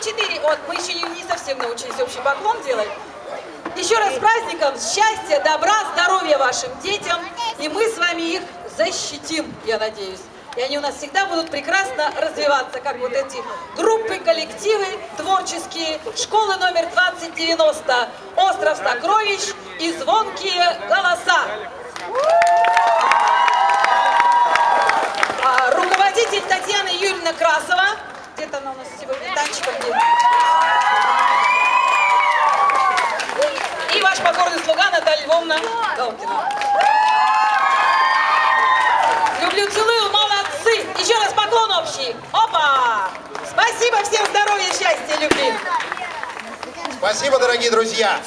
4. Вот, мы еще не совсем научились общий поклон делать. Еще раз с праздником, счастья, добра, здоровья вашим детям. И мы с вами их защитим, я надеюсь. И они у нас всегда будут прекрасно развиваться, как вот эти группы, коллективы творческие, школы номер 2090, остров сокровищ и звонкие голоса. Руководитель Татьяна Юрьевна Красова. Где-то она у нас сегодня, Танечка где? И ваш покорный слуга Наталья Львовна Галкина. Люблю, целую, молодцы! Еще раз поклон общий. Опа! Спасибо, всем здоровья, счастья, любви! Спасибо, дорогие друзья!